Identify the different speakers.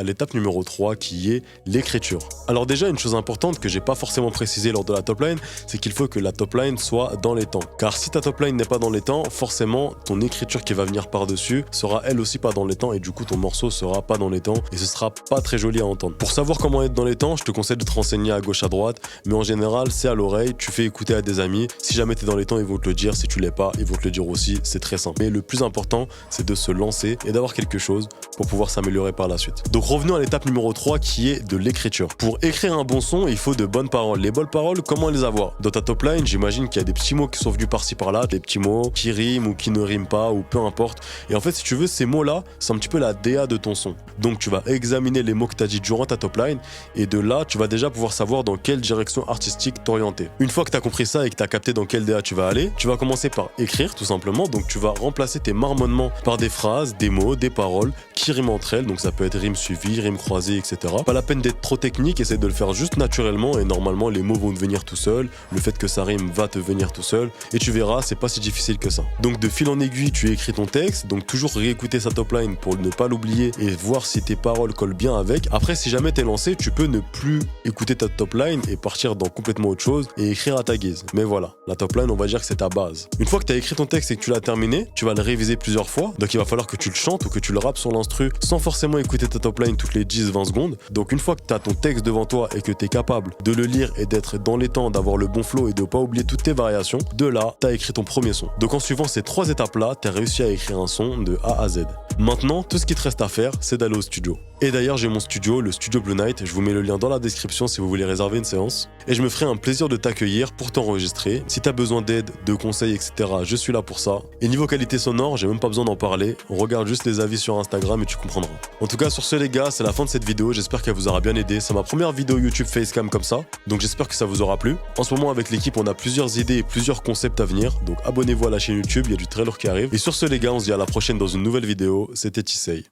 Speaker 1: à l'étape numéro 3 qui est l'écriture. Alors déjà, une chose importante que j'ai pas forcément précisé lors de la top line, c'est qu'il faut que la top line soit dans les temps. Car si ta top line n'est pas dans les temps, forcément, ton écriture qui va venir par-dessus sera elle aussi pas dans les temps et du coup, ton morceau sera pas dans les temps et ce sera pas très joli à entendre. Pour savoir comment être dans les temps, je te conseille de te renseigner à gauche à droite, mais en général, c'est à l'oreille, tu fais écouter à des amis. Si jamais tu es dans les temps, ils vont te le dire. Si tu l'es pas, ils vont te le dire aussi. C'est très simple. Mais le plus important, c'est de se lancer et d'avoir quelque chose pour pouvoir s'améliorer par la suite. Donc revenons à l'étape numéro 3 qui est de l'écriture. Pour écrire un bon son, il faut de bonnes paroles. Les bonnes paroles, comment les avoir? Dans ta top line, j'imagine qu'il y a des petits mots qui sont venus par-ci par-là, des petits mots qui riment ou qui ne riment pas ou peu importe. Et en fait, si tu veux, ces mots-là, c'est un petit peu la DA de ton son. Donc tu vas examiner les mots que tu as dit durant ta top line et de là, tu vas déjà pouvoir savoir dans quelle direction artistique t'orienter. Une fois que tu as compris ça et que tu as capté dans quelle DA tu vas aller, tu vas commencer par écrire tout simplement. Donc tu vas remplacer tes marmonnements par des phrases, des mots, des paroles qui riment entre elles. Donc ça peut être rime suivie, rime croisée, etc. Pas la peine d'être trop technique, essaie de le faire juste naturellement et normalement les mots vont te venir tout seuls. Le fait que ça rime va te venir tout seul et tu verras, c'est pas si difficile que ça. Donc de fil en aiguille, tu écris ton texte. Donc toujours réécouter sa top line pour ne pas l'oublier et voir si tes paroles collent bien avec. Après, si jamais t'es lancé, tu peux ne plus écouter ta top line et partir dans complètement autre chose et écrire à ta guise. Mais voilà, la top line, on va dire que c'est ta base. Une fois que tu as écrit ton texte et que tu l'as terminé, tu vas le réviser plusieurs fois. Donc il va falloir que tu le chantes ou que tu le rappes sur l'instru sans forcément écouter ta top line toutes les 10-20 secondes. Donc une fois que tu as ton texte devant toi et que tu es capable de le lire et d'être dans les temps, d'avoir le bon flow et de pas oublier toutes tes variations, de là, tu as écrit ton premier son. Donc en suivant ces 3 étapes-là, tu as réussi à écrire un son de A à Z. Maintenant, tout ce qui te reste à faire, c'est d'aller au studio. Et d'ailleurs, j'ai mon studio, le studio Blue Night. Je vous mets le lien dans la description si vous voulez réserver une séance. Et je me ferai un plaisir de t'accueillir pour t'enregistrer. Si t'as besoin d'aide, de conseils, etc., je suis là pour ça. Et niveau qualité sonore, j'ai même pas besoin d'en parler. On regarde juste les avis sur Instagram et tu comprendras. En tout cas, sur ce les gars, c'est la fin de cette vidéo. J'espère qu'elle vous aura bien aidé. C'est ma première vidéo YouTube Facecam comme ça. Donc j'espère que ça vous aura plu. En ce moment, avec l'équipe, on a plusieurs idées et plusieurs concepts à venir. Donc abonnez-vous à la chaîne YouTube, il y a du très lourd qui arrive. Et sur ce les gars, on se dit à la prochaine dans une nouvelle vidéo. C'était Tisei.